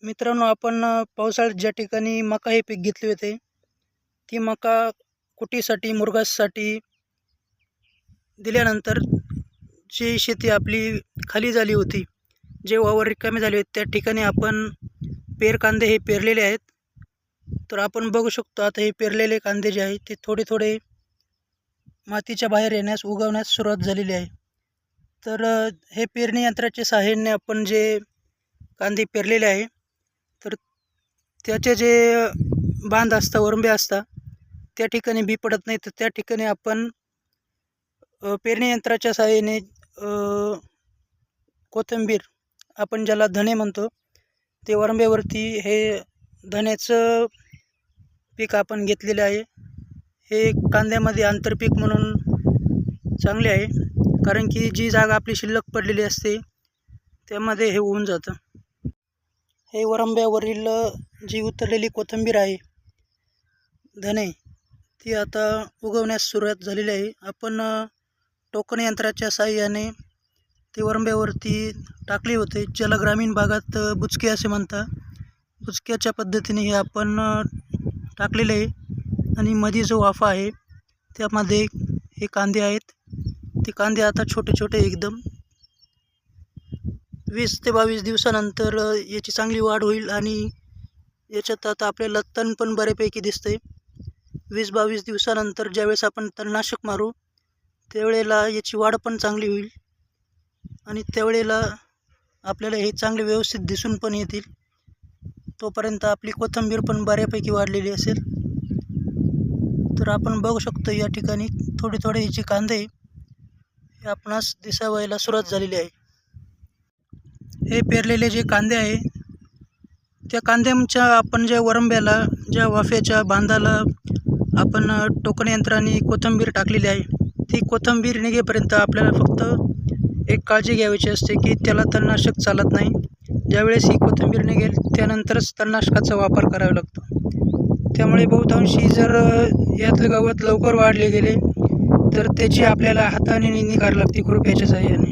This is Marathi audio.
मित्रांनो, आपण पावसाळ्यात ज्या ठिकाणी मका हे पीक घेतले होते, ती मका कुटीसाठी, मुरघाससाठी दिल्यानंतर जी शेती आपली खाली झाली होती, जे वावर रिकामे झाले होते, त्या ठिकाणी आपण कांदे हे पेरलेले आहेत. तर आपण बघू शकतो, आता हे पेरलेले कांदे जे आहेत ते थोडे थोडे मातीच्या बाहेर येण्यास, उगवण्यास सुरुवात झालेली आहे. तर हे पेरणी यंत्राच्या सहाय्याने आपण जे कांदे पेरलेले आहे, तर त्याचे जे बांध असतात, वरंबे असतात, त्या ठिकाणी बी पडत नाही. तर त्या ठिकाणी आपण पेरणी यंत्राच्या सहाय्याने कोथिंबीर, आपण ज्याला धणे म्हणतो, ते वरंब्यावरती हे धण्याचं पीक आपण घेतलेले आहे. हे कांद्यामध्ये आंतरपीक म्हणून चांगले आहे, कारण की जी जागा आपली शिल्लक पडलेली असते त्यामध्ये हे होऊन जातं. हे वरंब्यावरील जी उतरलेली कोथिंबीर आहे, धने, ती आता उगवण्यास सुरुवात झालेली आहे. आपण टोकन यंत्राच्या साहाय्याने ते वरंब्यावरती टाकले होते, ज्याला ग्रामीण भागात बुचके असे म्हणतात. बुचक्याच्या पद्धतीने हे आपण टाकलेले आहे आणि मध्ये जो वाफा आहे त्यामध्ये हे कांदे आहेत. ते कांदे आता छोटे छोटे एकदम 20 ते 22 दिवसानंतर याची चांगली वाढ होईल आणि याच्यात आता आपल्याला तण पण बऱ्यापैकी दिसते. 20-22 दिवसानंतर ज्यावेळेस आपण तणनाशक मारू, त्यावेळेला याची वाढ पण चांगली होईल आणि त्यावेळेला आपल्याला हे चांगले व्यवस्थित दिसून पण येतील. तोपर्यंत आपली कोथिंबीर पण बऱ्यापैकी वाढलेली असेल. तर आपण बघू शकतो, या ठिकाणी थोडे थोडे याचे कांदे हे आपणास दिसायला सुरुवात झालेली आहे. हे पेरलेले जे कांदे आहे, त्या कांद्यांच्या आपण ज्या वरंब्याला, ज्या वाफ्याच्या बांधाला आपण टोकन यंत्राने कोथिंबीर टाकलेली आहे, ती कोथिंबीर निघेपर्यंत आपल्याला फक्त एक काळजी घ्यायची असते की त्याला तणनाशक चालत नाही. ज्यावेळेस ही कोथिंबीर निघेल त्यानंतरच तणनाशकाचा वापर करावा लागतो. त्यामुळे बहुतांशी जर यातले गवत लवकर वाढले गेले तर त्याची आपल्याला हाताने निंदणी करावी लागते, खुरप्याच्या साहाय्याने.